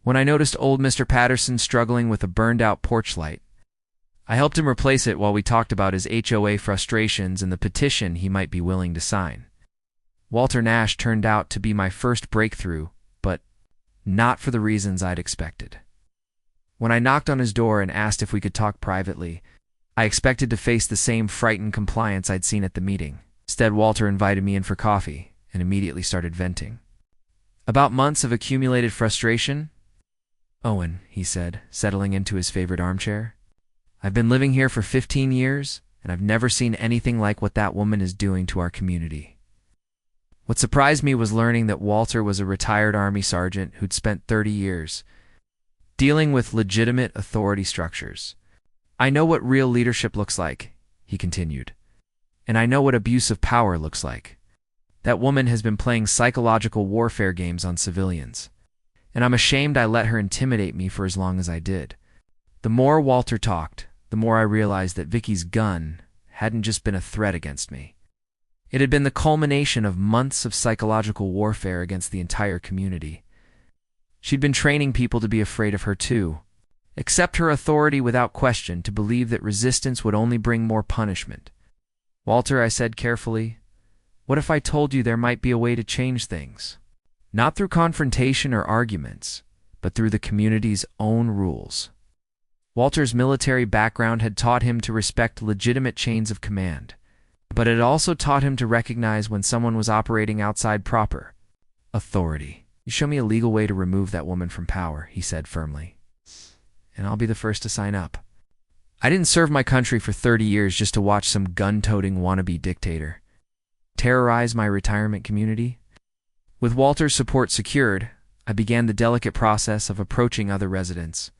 when I noticed old Mr. Patterson struggling with a burned-out porch light. I helped him replace it while we talked about his HOA frustrations and the petition he might be willing to sign. Walter Nash turned out to be my first breakthrough, but not for the reasons I'd expected. When I knocked on his door and asked if we could talk privately, I expected to face the same frightened compliance I'd seen at the meeting. Instead, Walter invited me in for coffee and immediately started venting. About months of accumulated frustration. "Owen," he said, settling into his favorite armchair, "I've been living here for 15 years, and I've never seen anything like what that woman is doing to our community." What surprised me was learning that Walter was a retired Army sergeant who'd spent 30 years dealing with legitimate authority structures. "I know what real leadership looks like," he continued, "and I know what abuse of power looks like. That woman has been playing psychological warfare games on civilians, and I'm ashamed I let her intimidate me for as long as I did." The more Walter talked, the more I realized that Vicky's gun hadn't just been a threat against me. It had been the culmination of months of psychological warfare against the entire community. She'd been training people to be afraid of her too, accept her authority without question, to believe that resistance would only bring more punishment. "Walter," I said carefully, "what if I told you there might be a way to change things? Not through confrontation or arguments, but through the community's own rules." Walter's military background had taught him to respect legitimate chains of command, but it also taught him to recognize when someone was operating outside proper authority. "You show me a legal way to remove that woman from power," he said firmly, "and I'll be the first to sign up. I didn't serve my country for 30 years just to watch some gun-toting wannabe dictator terrorize my retirement community." With Walter's support secured, I began the delicate process of approaching other residents.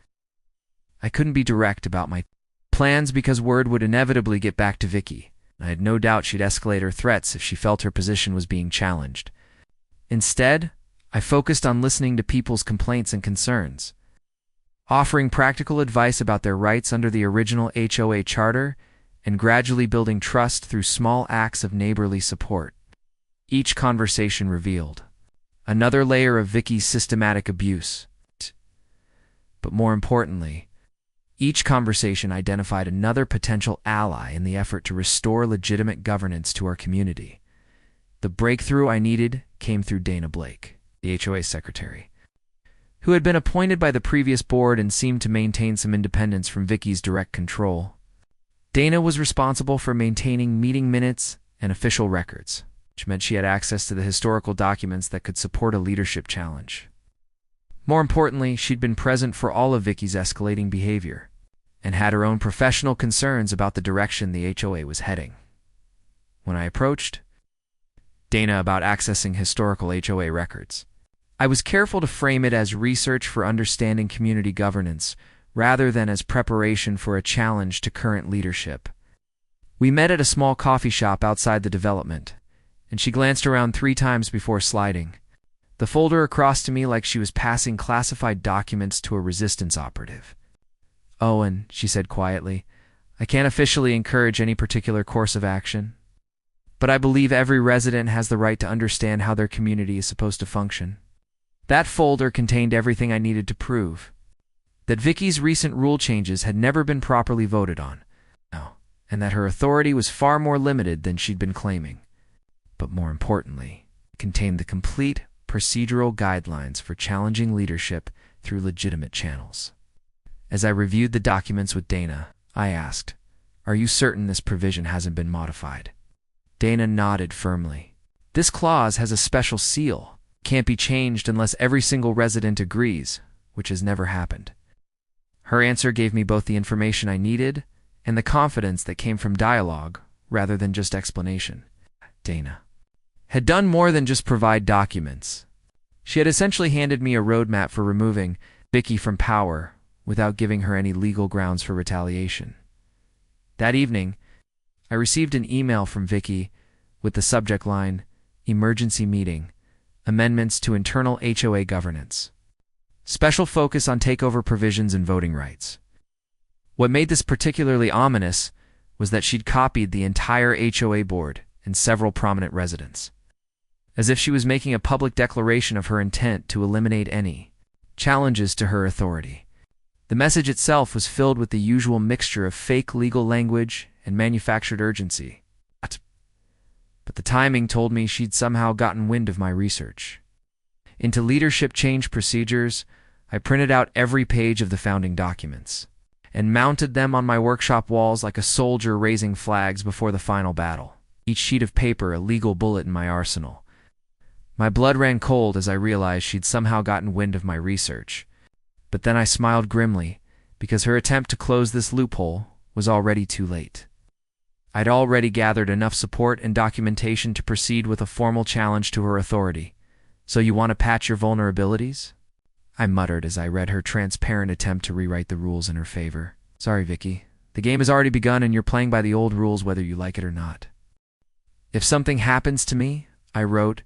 I couldn't be direct about my plans because word would inevitably get back to Vicky. I had no doubt she'd escalate her threats if she felt her position was being challenged. Instead, I focused on listening to people's complaints and concerns, offering practical advice about their rights under the original HOA charter, and gradually building trust through small acts of neighborly support. Each conversation revealed another layer of Vicky's systematic abuse. But more importantly, each conversation identified another potential ally in the effort to restore legitimate governance to our community. The breakthrough I needed came through Dana Blake, the HOA secretary, who had been appointed by the previous board and seemed to maintain some independence from Vicky's direct control. Dana was responsible for maintaining meeting minutes and official records, which meant she had access to the historical documents that could support a leadership challenge. More importantly, she'd been present for all of Vicky's escalating behavior and had her own professional concerns about the direction the HOA was heading. When I approached Dana about accessing historical HOA records, I was careful to frame it as research for understanding community governance rather than as preparation for a challenge to current leadership. We met at a small coffee shop outside the development, and she glanced around 3 times before sliding the folder across to me like she was passing classified documents to a resistance operative. "Owen," she said quietly, "I can't officially encourage any particular course of action, but I believe every resident has the right to understand how their community is supposed to function." That folder contained everything I needed to prove that Vicky's recent rule changes had never been properly voted on, and that her authority was far more limited than she'd been claiming. But more importantly, it contained the complete procedural guidelines for challenging leadership through legitimate channels. As I reviewed the documents with Dana, I asked, "Are you certain this provision hasn't been modified?" Dana nodded firmly. "This clause has a special seal. Can't be changed unless every single resident agrees, which has never happened." Her answer gave me both the information I needed and the confidence that came from dialogue rather than just explanation. Dana had done more than just provide documents. She had essentially handed me a roadmap for removing Vicky from power without giving her any legal grounds for retaliation. That evening, I received an email from Vicky with the subject line, "Emergency Meeting, Amendments to Internal HOA Governance. Special focus on takeover provisions and voting rights." What made this particularly ominous was that she'd copied the entire HOA board and several prominent residents, as if she was making a public declaration of her intent to eliminate any challenges to her authority. The message itself was filled with the usual mixture of fake legal language and manufactured urgency. But the timing told me she'd somehow gotten wind of my research. Into leadership change procedures, I printed out every page of the founding documents and mounted them on my workshop walls like a soldier raising flags before the final battle, each sheet of paper a legal bullet in my arsenal. My blood ran cold as I realized she'd somehow gotten wind of my research. But then I smiled grimly, because her attempt to close this loophole was already too late. I'd already gathered enough support and documentation to proceed with a formal challenge to her authority. So you want to patch your vulnerabilities? I muttered as I read her transparent attempt to rewrite the rules in her favor. Sorry, Vicky. The game has already begun and you're playing by the old rules whether you like it or not. If something happens to me, I wrote,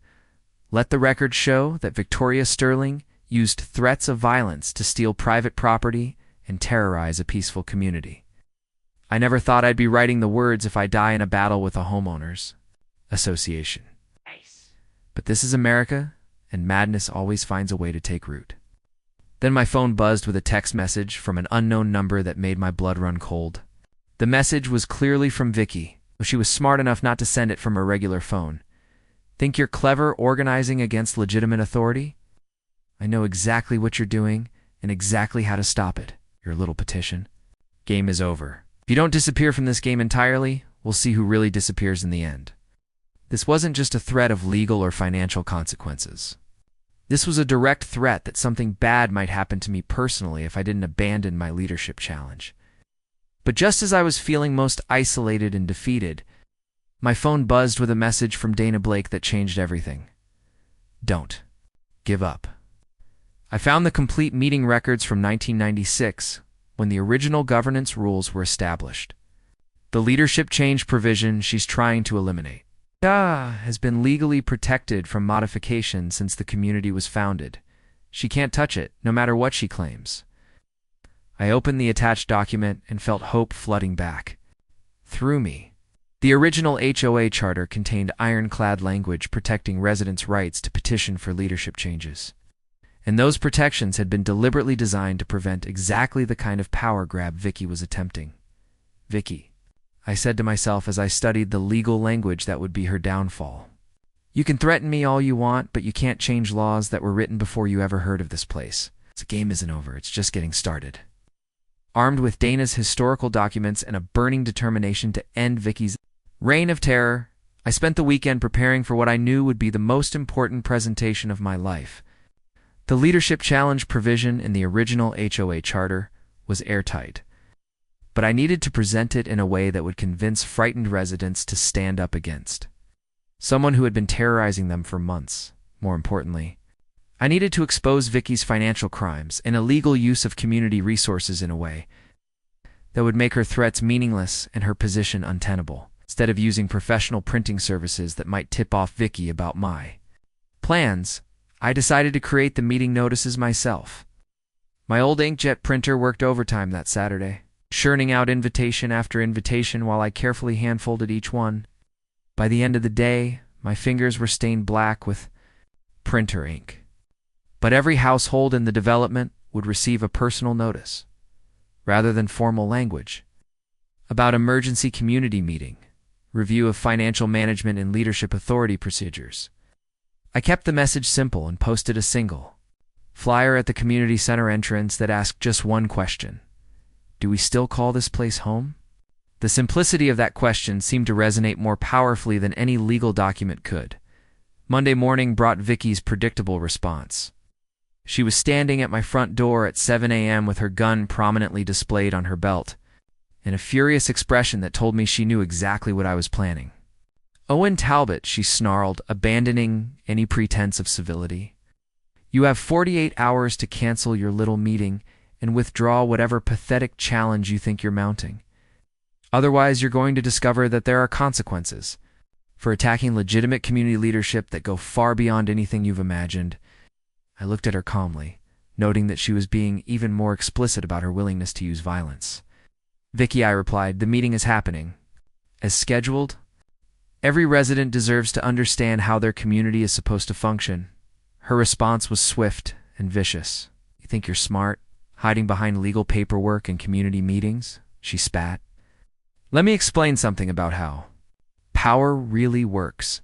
let the record show that Victoria Sterling used threats of violence to steal private property and terrorize a peaceful community. I never thought I'd be writing the words if I die in a battle with a homeowners association. Nice. But this is America, and madness always finds a way to take root. Then my phone buzzed with a text message from an unknown number that made my blood run cold. The message was clearly from Vicky, though she was smart enough not to send it from her regular phone. Think you're clever organizing against legitimate authority? I know exactly what you're doing and exactly how to stop it, your little petition. Game is over. If you don't disappear from this game entirely, we'll see who really disappears in the end. This wasn't just a threat of legal or financial consequences. This was a direct threat that something bad might happen to me personally if I didn't abandon my leadership challenge. But just as I was feeling most isolated and defeated, my phone buzzed with a message from Dana Blake that changed everything. Don't give up. I found the complete meeting records from 1996, when the original governance rules were established. The leadership change provision she's trying to eliminate has been legally protected from modification since the community was founded. She can't touch it, no matter what she claims. I opened the attached document and felt hope flooding back through me. The original HOA charter contained ironclad language protecting residents' rights to petition for leadership changes. And those protections had been deliberately designed to prevent exactly the kind of power grab Vicky was attempting. Vicky, I said to myself as I studied the legal language that would be her downfall. You can threaten me all you want, but you can't change laws that were written before you ever heard of this place. The game isn't over, it's just getting started. Armed with Dana's historical documents and a burning determination to end Vicky's reign of terror, I spent the weekend preparing for what I knew would be the most important presentation of my life. The leadership challenge provision in the original HOA charter was airtight, but I needed to present it in a way that would convince frightened residents to stand up against someone who had been terrorizing them for months. More importantly, I needed to expose Vicky's financial crimes and illegal use of community resources in a way that would make her threats meaningless and her position untenable, instead of using professional printing services that might tip off Vicky about my plans. I decided to create the meeting notices myself. My old inkjet printer worked overtime that Saturday, churning out invitation after invitation while I carefully hand-folded each one. By the end of the day, my fingers were stained black with printer ink. But every household in the development would receive a personal notice, rather than formal language, about emergency community meeting, review of financial management and leadership authority procedures. I kept the message simple and posted a single flyer at the community center entrance that asked just one question. Do we still call this place home? The simplicity of that question seemed to resonate more powerfully than any legal document could. Monday morning brought Vicky's predictable response. She was standing at my front door at 7 a.m. with her gun prominently displayed on her belt, and a furious expression that told me she knew exactly what I was planning. Owen Talbot, she snarled, abandoning any pretense of civility. You have 48 hours to cancel your little meeting and withdraw whatever pathetic challenge you think you're mounting. Otherwise, you're going to discover that there are consequences for attacking legitimate community leadership that go far beyond anything you've imagined. I looked at her calmly, noting that she was being even more explicit about her willingness to use violence. Vicky, I replied, the meeting is happening. As scheduled. Every resident deserves to understand how their community is supposed to function. Her response was swift and vicious. You think you're smart, hiding behind legal paperwork and community meetings? She spat. Let me explain something about how power really works.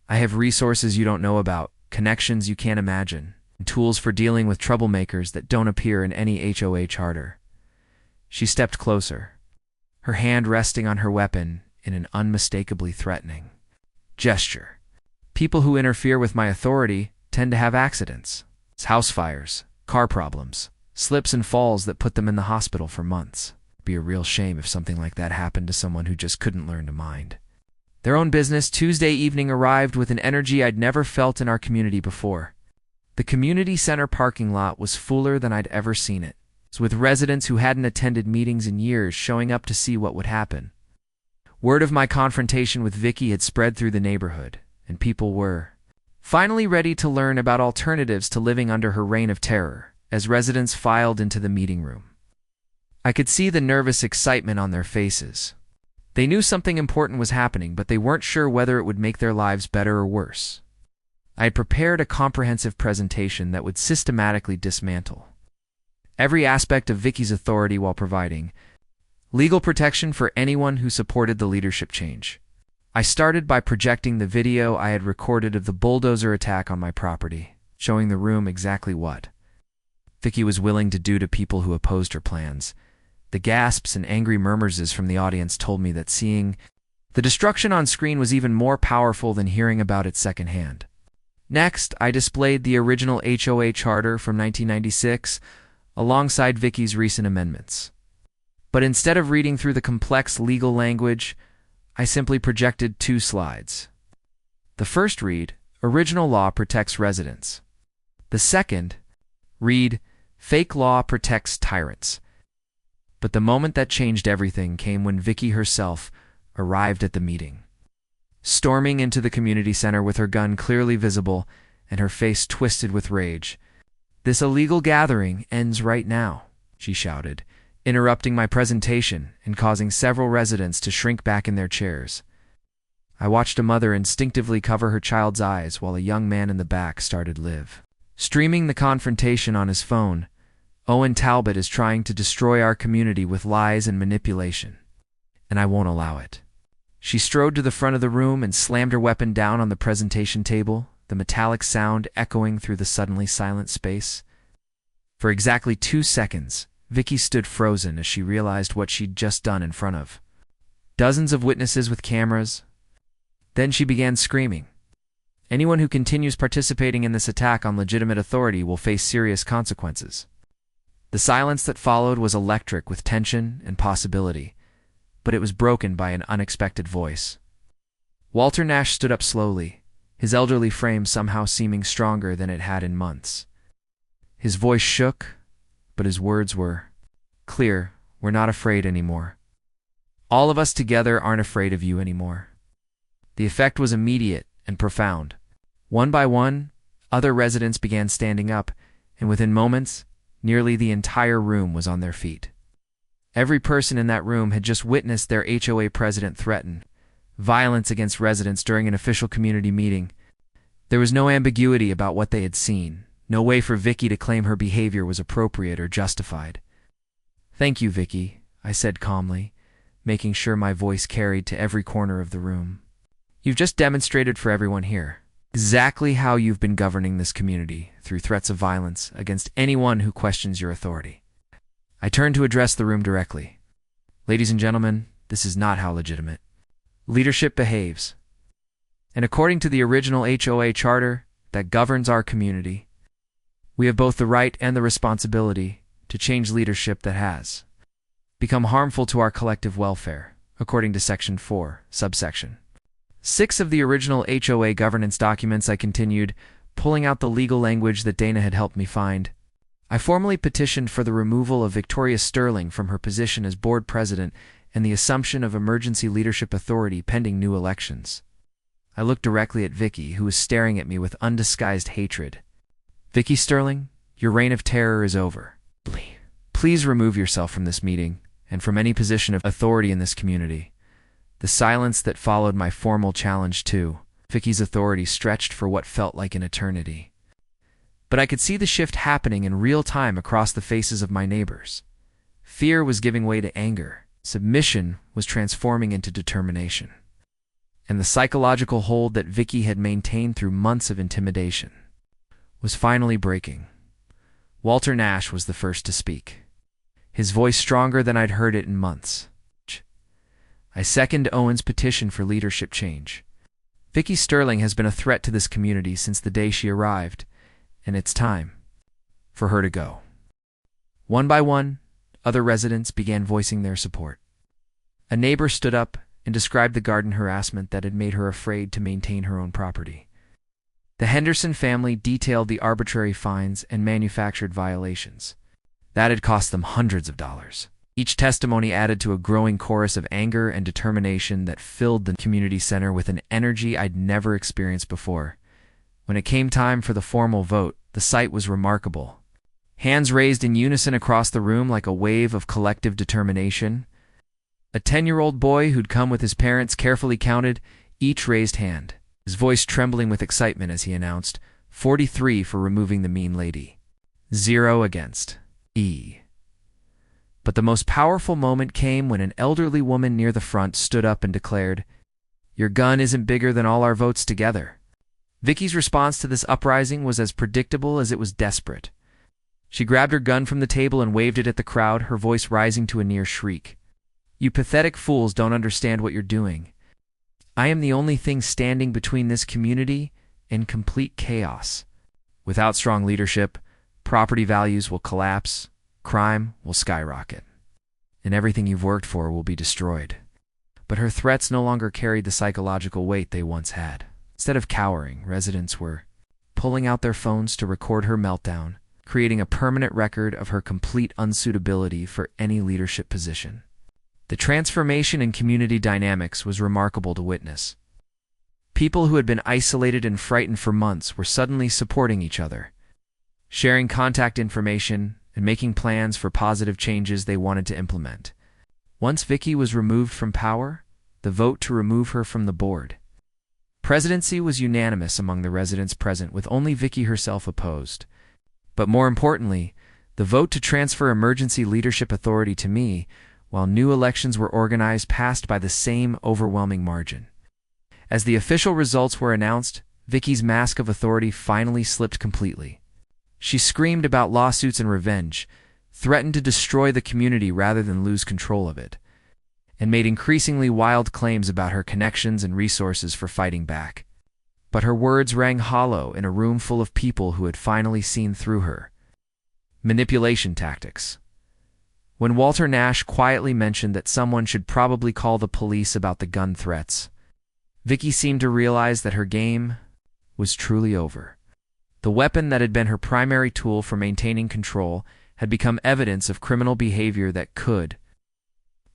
I have resources you don't know about, connections you can't imagine, and tools for dealing with troublemakers that don't appear in any HOA charter. She stepped closer, her hand resting on her weapon in an unmistakably threatening gesture. People who interfere with my authority tend to have accidents, house fires, car problems, slips and falls that put them in the hospital for months. It'd be a real shame if something like that happened to someone who just couldn't learn to mind their own business. Tuesday evening arrived with an energy I'd never felt in our community before. The community center parking lot was fuller than I'd ever seen it, with residents who hadn't attended meetings in years showing up to see what would happen. Word of my confrontation with Vicky had spread through the neighborhood, and people were finally ready to learn about alternatives to living under her reign of terror as residents filed into the meeting room. I could see the nervous excitement on their faces. They knew something important was happening, but they weren't sure whether it would make their lives better or worse. I had prepared a comprehensive presentation that would systematically dismantle every aspect of Vicky's authority while providing legal protection for anyone who supported the leadership change. I started by projecting the video I had recorded of the bulldozer attack on my property, showing the room exactly what Vicky was willing to do to people who opposed her plans. The gasps and angry murmurs from the audience told me that seeing the destruction on screen was even more powerful than hearing about it secondhand. Next, I displayed the original HOA charter from 1996 alongside Vicky's recent amendments. But instead of reading through the complex legal language, I simply projected 2 slides. The first read, Original Law Protects Residents. The second, read, Fake Law Protects Tyrants. But the moment that changed everything came when Vicky herself arrived at the meeting. Storming into the community center with her gun clearly visible and her face twisted with rage. "This illegal gathering ends right now," she shouted, interrupting my presentation and causing several residents to shrink back in their chairs. I watched a mother instinctively cover her child's eyes while a young man in the back started live streaming the confrontation on his phone. "Owen Talbot is trying to destroy our community with lies and manipulation, and I won't allow it." She strode to the front of the room and slammed her weapon down on the presentation table, the metallic sound echoing through the suddenly silent space. For exactly 2 seconds, Vicky stood frozen as she realized what she'd just done in front of dozens of witnesses with cameras. Then she began screaming. "Anyone who continues participating in this attack on legitimate authority will face serious consequences." The silence that followed was electric with tension and possibility, but it was broken by an unexpected voice. Walter Nash stood up slowly, his elderly frame somehow seeming stronger than it had in months. His voice shook, but his words were clear. "We're not afraid anymore. All of us together aren't afraid of you anymore." The effect was immediate and profound. One by one, other residents began standing up, and within moments, nearly the entire room was on their feet. Every person in that room had just witnessed their HOA president threaten violence against residents during an official community meeting. There was no ambiguity about what they had seen, no way for Vicky to claim her behavior was appropriate or justified. "Thank you, Vicky," I said calmly, making sure my voice carried to every corner of the room. "You've just demonstrated for everyone here exactly how you've been governing this community through threats of violence against anyone who questions your authority." I turned to address the room directly. "Ladies and gentlemen, this is not how legitimate leadership behaves. And according to the original HOA charter that governs our community, we have both the right and the responsibility to change leadership that has become harmful to our collective welfare, according to Section 4, subsection 6 of the original HOA governance documents." I continued, pulling out the legal language that Dana had helped me find. "I formally petitioned for the removal of Victoria Sterling from her position as board president and the assumption of emergency leadership authority pending new elections." I looked directly at Vicky, who was staring at me with undisguised hatred. "Vicky Sterling, your reign of terror is over. Please remove yourself from this meeting and from any position of authority in this community." The silence that followed my formal challenge to Vicky's authority stretched for what felt like an eternity. But I could see the shift happening in real time across the faces of my neighbors. Fear was giving way to anger. Submission was transforming into determination. And the psychological hold that Vicky had maintained through months of intimidation was finally breaking. Walter Nash was the first to speak, his voice stronger than I'd heard it in months. I second Owen's petition for leadership change. Vicky Sterling has been a threat to this community since the day she arrived, and it's time for her to go. One by one, other residents began voicing their support. A neighbor stood up and described the garden harassment that had made her afraid to maintain her own property. The Henderson family detailed the arbitrary fines and manufactured violations that had cost them hundreds of dollars. Each testimony added to a growing chorus of anger and determination that filled the community center with an energy I'd never experienced before. When it came time for the formal vote, the sight was remarkable. Hands raised in unison across the room like a wave of collective determination. A 10-year-old boy who'd come with his parents carefully counted each raised hand, his voice trembling with excitement as he announced, 43 for removing the mean lady. 0 against. But the most powerful moment came when an elderly woman near the front stood up and declared, "Your gun isn't bigger than all our votes together." Vicky's response to this uprising was as predictable as it was desperate. She grabbed her gun from the table and waved it at the crowd, her voice rising to a near shriek. "You pathetic fools don't understand what you're doing. I am the only thing standing between this community and complete chaos. Without strong leadership, property values will collapse, crime will skyrocket, and everything you've worked for will be destroyed." But her threats no longer carried the psychological weight they once had. Instead of cowering, residents were pulling out their phones to record her meltdown, creating a permanent record of her complete unsuitability for any leadership position. The transformation in community dynamics was remarkable to witness. People who had been isolated and frightened for months were suddenly supporting each other, sharing contact information, and making plans for positive changes they wanted to implement. Once Vicky was removed from power, the vote to remove her from the board presidency was unanimous among the residents present, with only Vicky herself opposed. But more importantly, the vote to transfer emergency leadership authority to me, while new elections were organized, passed by the same overwhelming margin. As the official results were announced, Vicky's mask of authority finally slipped completely. She screamed about lawsuits and revenge, threatened to destroy the community rather than lose control of it, and made increasingly wild claims about her connections and resources for fighting back. But her words rang hollow in a room full of people who had finally seen through her manipulation tactics. When Walter Nash quietly mentioned that someone should probably call the police about the gun threats, Vicky seemed to realize that her game was truly over. The weapon that had been her primary tool for maintaining control had become evidence of criminal behavior that could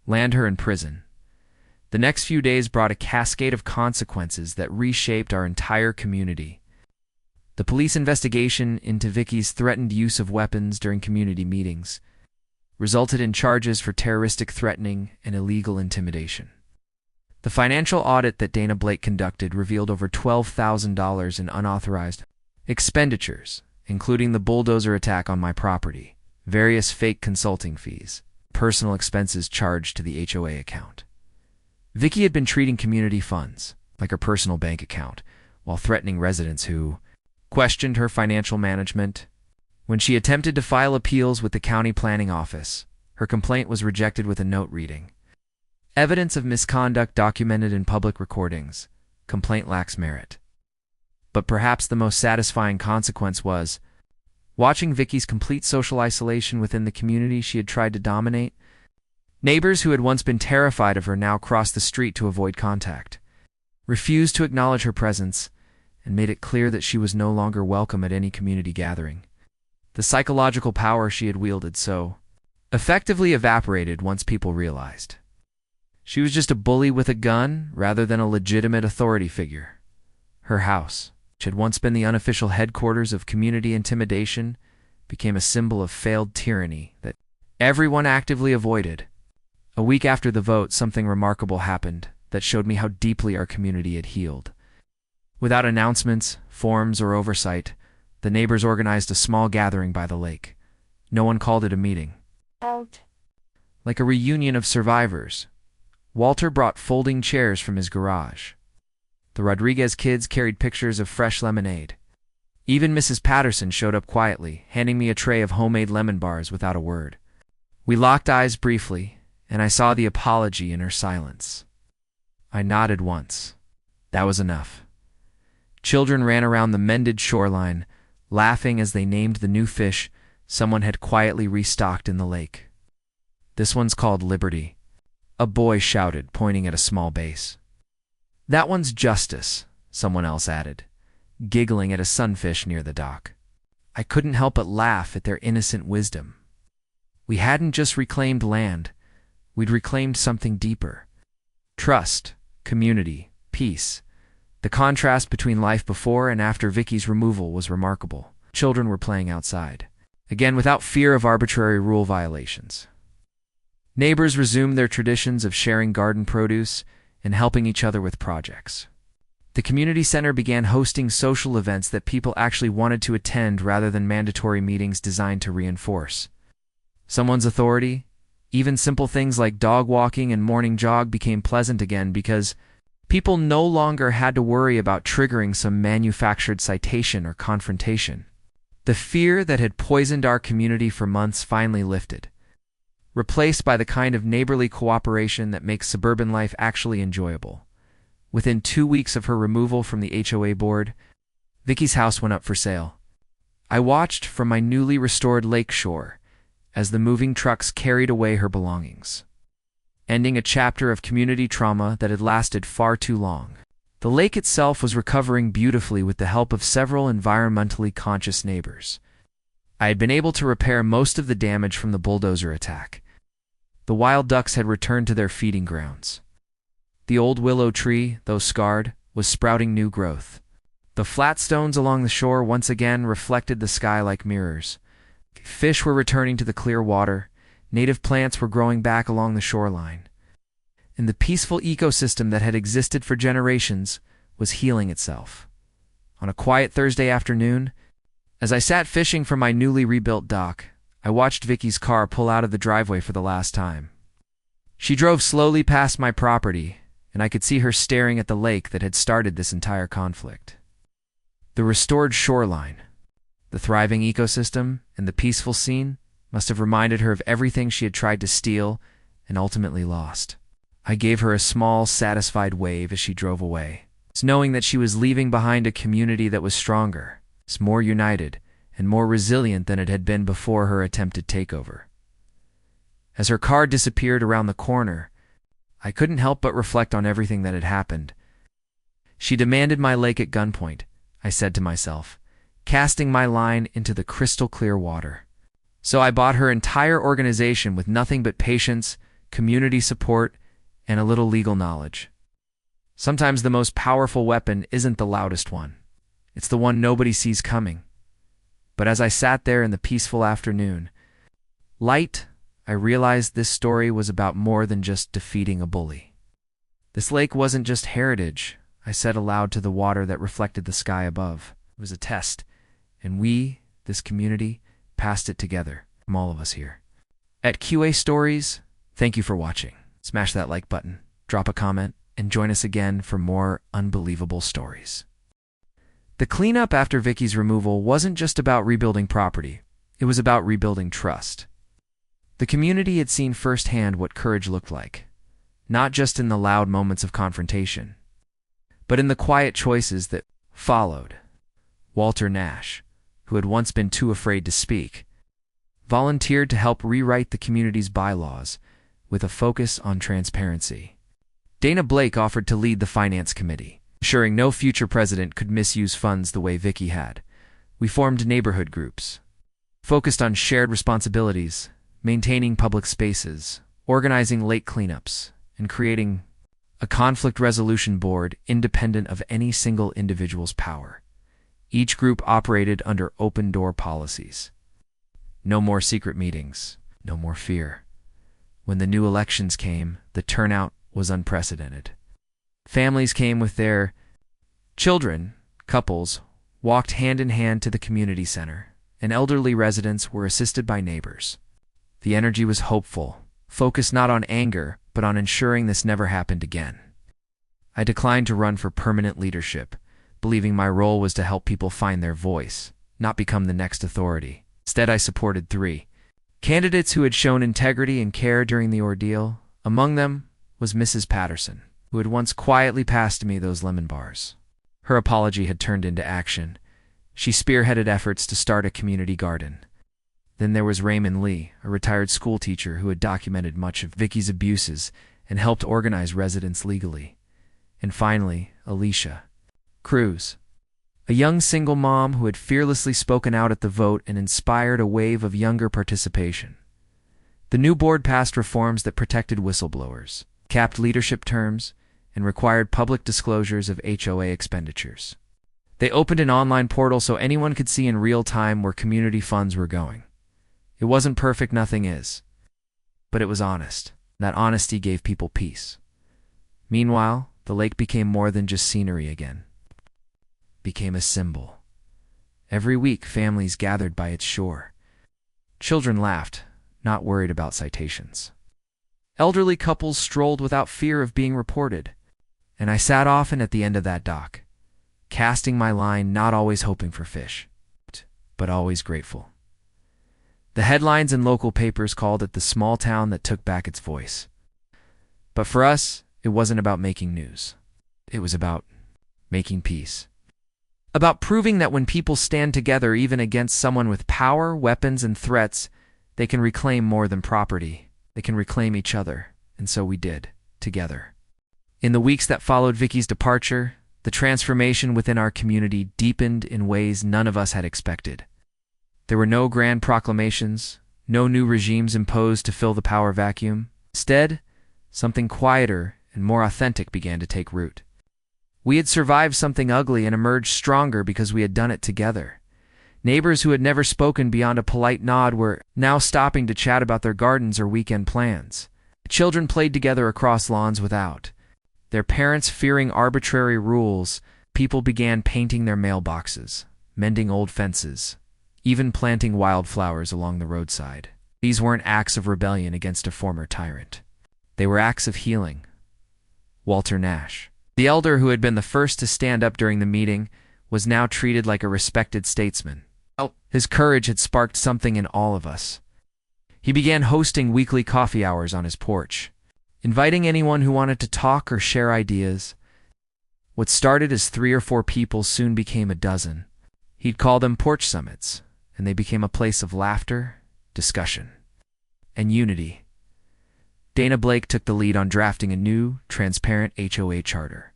land her in prison. The next few days brought a cascade of consequences that reshaped our entire community. The police investigation into Vicky's threatened use of weapons during community meetings resulted in charges for terroristic threatening and illegal intimidation. The financial audit that Dana Blake conducted revealed over $12,000 in unauthorized expenditures, including the bulldozer attack on my property, various fake consulting fees, personal expenses charged to the HOA account. Vicky had been treating community funds like her personal bank account, while threatening residents who questioned her financial management. When she attempted to file appeals with the county planning office, her complaint was rejected with a note reading, "Evidence of misconduct documented in public recordings. Complaint lacks merit." But perhaps the most satisfying consequence was watching Vicky's complete social isolation within the community she had tried to dominate. Neighbors who had once been terrified of her now crossed the street to avoid contact, refused to acknowledge her presence, and made it clear that she was no longer welcome at any community gathering. The psychological power she had wielded so effectively evaporated once people realized she was just a bully with a gun rather than a legitimate authority figure. Her house, which had once been the unofficial headquarters of community intimidation, became a symbol of failed tyranny that everyone actively avoided. A week after the vote, something remarkable happened that showed me how deeply our community had healed. Without announcements, forms, or oversight, the neighbors organized a small gathering by the lake. No one called it a meeting. Like a reunion of survivors, Walter brought folding chairs from his garage. The Rodriguez kids carried pictures of fresh lemonade. Even Mrs. Patterson showed up quietly, handing me a tray of homemade lemon bars without a word. We locked eyes briefly, and I saw the apology in her silence. I nodded once. That was enough. Children ran around the mended shoreline, laughing as they named the new fish someone had quietly restocked in the lake. "This one's called Liberty," a boy shouted, pointing at a small base. "That one's Justice," someone else added, giggling at a sunfish near the dock. I couldn't help but laugh at their innocent wisdom. We hadn't just reclaimed land, we'd reclaimed something deeper. Trust, community, peace. The contrast between life before and after Vicky's removal was remarkable. Children were playing outside, again without fear of arbitrary rule violations. Neighbors resumed their traditions of sharing garden produce and helping each other with projects. The community center began hosting social events that people actually wanted to attend rather than mandatory meetings designed to reinforce someone's authority. Even simple things like dog walking and morning jog became pleasant again because people no longer had to worry about triggering some manufactured citation or confrontation. The fear that had poisoned our community for months finally lifted, replaced by the kind of neighborly cooperation that makes suburban life actually enjoyable. Within 2 weeks of her removal from the HOA board, Vicky's house went up for sale. I watched from my newly restored lake shore as the moving trucks carried away her belongings, ending a chapter of community trauma that had lasted far too long. The lake itself was recovering beautifully with the help of several environmentally conscious neighbors. I had been able to repair most of the damage from the bulldozer attack. The wild ducks had returned to their feeding grounds. The old willow tree, though scarred, was sprouting new growth. The flat stones along the shore once again reflected the sky like mirrors. Fish were returning to the clear water, native plants were growing back along the shoreline, and the peaceful ecosystem that had existed for generations was healing itself. On a quiet Thursday afternoon, as I sat fishing from my newly rebuilt dock, I watched Vicky's car pull out of the driveway for the last time. She drove slowly past my property, and I could see her staring at the lake that had started this entire conflict. The restored shoreline, the thriving ecosystem, and the peaceful scene must have reminded her of everything she had tried to steal and ultimately lost. I gave her a small, satisfied wave as she drove away, knowing that she was leaving behind a community that was stronger, more united, and more resilient than it had been before her attempted takeover. As her car disappeared around the corner, I couldn't help but reflect on everything that had happened. She demanded my lake at gunpoint, I said to myself, casting my line into the crystal clear water. So I bought her entire organization with nothing but patience, community support, and a little legal knowledge. Sometimes the most powerful weapon isn't the loudest one. It's the one nobody sees coming. But as I sat there in the peaceful afternoon light, I realized this story was about more than just defeating a bully. This lake wasn't just heritage, I said aloud to the water that reflected the sky above. It was a test, and we, this community, passed it together, from all of us here. At QA Stories, thank you for watching. Smash that like button, drop a comment, and join us again for more unbelievable stories. The cleanup after Vicky's removal wasn't just about rebuilding property, it was about rebuilding trust. The community had seen firsthand what courage looked like, not just in the loud moments of confrontation, but in the quiet choices that followed. Walter Nash, who had once been too afraid to speak, volunteered to help rewrite the community's bylaws with a focus on transparency. Dana Blake offered to lead the finance committee, ensuring no future president could misuse funds the way Vicky had. We formed neighborhood groups, focused on shared responsibilities, maintaining public spaces, organizing lake cleanups, and creating a conflict resolution board independent of any single individual's power. Each group operated under open-door policies. No more secret meetings, no more fear. When the new elections came, the turnout was unprecedented. Families came with their children, couples, walked hand in hand to the community center, and elderly residents were assisted by neighbors. The energy was hopeful, focused not on anger, but on ensuring this never happened again. I declined to run for permanent leadership, believing my role was to help people find their voice, not become the next authority. Instead, I supported 3 candidates who had shown integrity and care during the ordeal. Among them was Mrs. Patterson, who had once quietly passed me those lemon bars. Her apology had turned into action. She spearheaded efforts to start a community garden. Then there was Raymond Lee, a retired school teacher who had documented much of Vicky's abuses and helped organize residents legally. And finally, Alicia Cruz, a young single mom who had fearlessly spoken out at the vote and inspired a wave of younger participation. The new board passed reforms that protected whistleblowers, capped leadership terms, and required public disclosures of HOA expenditures. They opened an online portal so anyone could see in real time where community funds were going. It wasn't perfect, nothing is. But it was honest. That honesty gave people peace. Meanwhile, the lake became more than just scenery again. It became a symbol. Every week, families gathered by its shore. Children laughed, not worried about citations. Elderly couples strolled without fear of being reported. And I sat often at the end of that dock, casting my line, not always hoping for fish, but always grateful. The headlines in local papers called it the small town that took back its voice. But for us, it wasn't about making news. It was about making peace. About proving that when people stand together, even against someone with power, weapons, and threats, they can reclaim more than property. They can reclaim each other. And so we did, together. In the weeks that followed Vicky's departure, the transformation within our community deepened in ways none of us had expected. There were no grand proclamations, no new regimes imposed to fill the power vacuum. Instead, something quieter and more authentic began to take root. We had survived something ugly and emerged stronger because we had done it together. Neighbors who had never spoken beyond a polite nod were now stopping to chat about their gardens or weekend plans. Children played together across lawns without their parents fearing arbitrary rules. People began painting their mailboxes, mending old fences, even planting wildflowers along the roadside. These weren't acts of rebellion against a former tyrant. They were acts of healing. Walter Nash, the elder who had been the first to stand up during the meeting, was now treated like a respected statesman. His courage had sparked something in all of us. He began hosting weekly coffee hours on his porch, inviting anyone who wanted to talk or share ideas. What started as 3 or 4 people soon became a dozen. He'd call them porch summits, and they became a place of laughter, discussion, and unity. Dana Blake took the lead on drafting a new, transparent HOA charter.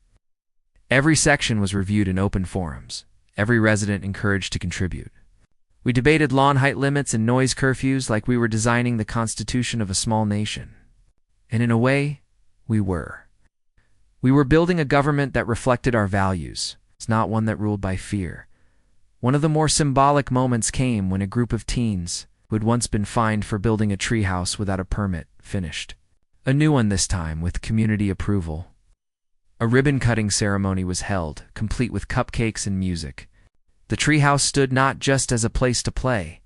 Every section was reviewed in open forums, every resident encouraged to contribute. We debated lawn height limits and noise curfews like we were designing the constitution of a small nation. And in a way, we were. We were building a government that reflected our values. It's not one that ruled by fear. One of the more symbolic moments came when a group of teens, who had once been fined for building a treehouse without a permit, finished. A new one this time, with community approval. A ribbon-cutting ceremony was held, complete with cupcakes and music. The treehouse stood not just as a place to play,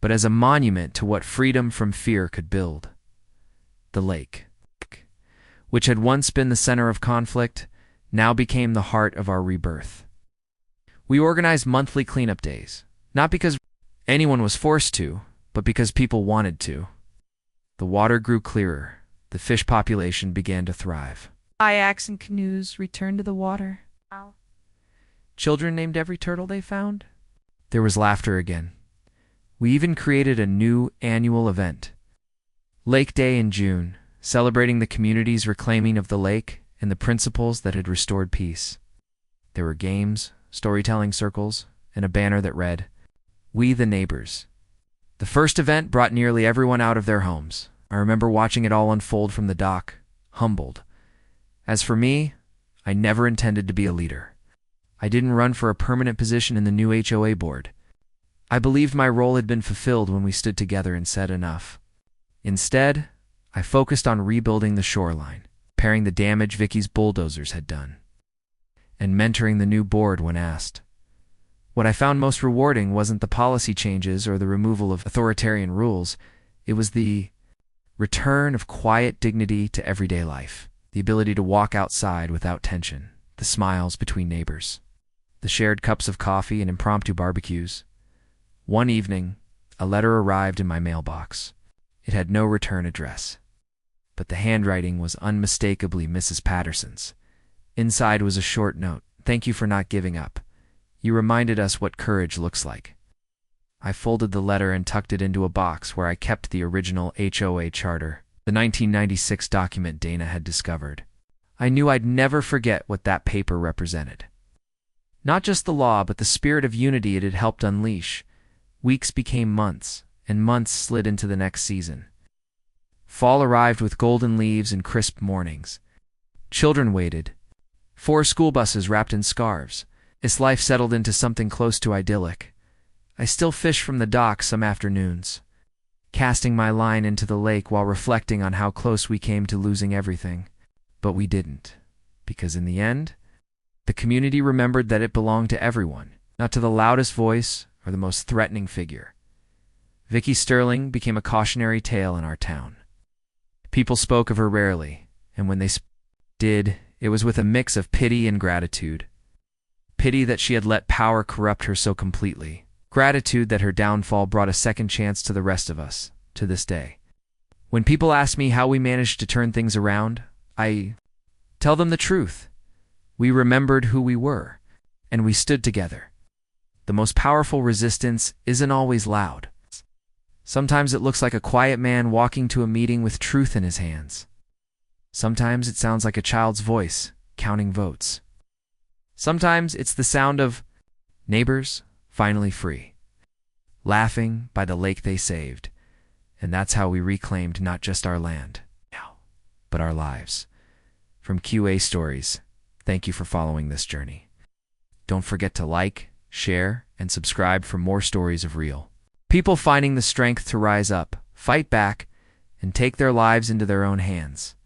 but as a monument to what freedom from fear could build. The lake, which had once been the center of conflict, now became the heart of our rebirth. We organized monthly cleanup days, not because anyone was forced to, but because people wanted to. The water grew clearer. The fish population began to thrive. Kayaks and canoes returned to the water. Children named every turtle they found. There was laughter again. We even created a new annual event, Lake Day in June, celebrating the community's reclaiming of the lake and the principles that had restored peace. There were games, storytelling circles, and a banner that read, "We the Neighbors." The first event brought nearly everyone out of their homes. I remember watching it all unfold from the dock, humbled. As for me, I never intended to be a leader. I didn't run for a permanent position in the new HOA board. I believed my role had been fulfilled when we stood together and said enough. Instead, I focused on rebuilding the shoreline, repairing the damage Vicky's bulldozers had done, and mentoring the new board when asked. What I found most rewarding wasn't the policy changes or the removal of authoritarian rules. It was the return of quiet dignity to everyday life, the ability to walk outside without tension, the smiles between neighbors, the shared cups of coffee and impromptu barbecues. One evening, a letter arrived in my mailbox. It had no return address, but the handwriting was unmistakably Mrs. Patterson's. Inside was a short note. "Thank you for not giving up. You reminded us what courage looks like." I folded the letter and tucked it into a box where I kept the original HOA charter, the 1996 document Dana had discovered. I knew I'd never forget what that paper represented. Not just the law, but the spirit of unity it had helped unleash. Weeks became months, and months slid into the next season. Fall arrived with golden leaves and crisp mornings. Children waited. 4 school buses wrapped in scarves. Its life settled into something close to idyllic. I still fish from the dock some afternoons, casting my line into the lake while reflecting on how close we came to losing everything. But we didn't, because in the end, the community remembered that it belonged to everyone, not to the loudest voice or the most threatening figure. Vicky Sterling became a cautionary tale in our town. People spoke of her rarely, and when they did, it was with a mix of pity and gratitude. Pity that she had let power corrupt her so completely. Gratitude that her downfall brought a second chance to the rest of us, to this day. When people ask me how we managed to turn things around, I tell them the truth. We remembered who we were, and we stood together. The most powerful resistance isn't always loud. Sometimes it looks like a quiet man walking to a meeting with truth in his hands. Sometimes it sounds like a child's voice, counting votes. Sometimes it's the sound of neighbors finally free, laughing by the lake they saved. And that's how we reclaimed not just our land, but our lives. From QA Stories, thank you for following this journey. Don't forget to like, share, and subscribe for more stories of real people finding the strength to rise up, fight back, and take their lives into their own hands.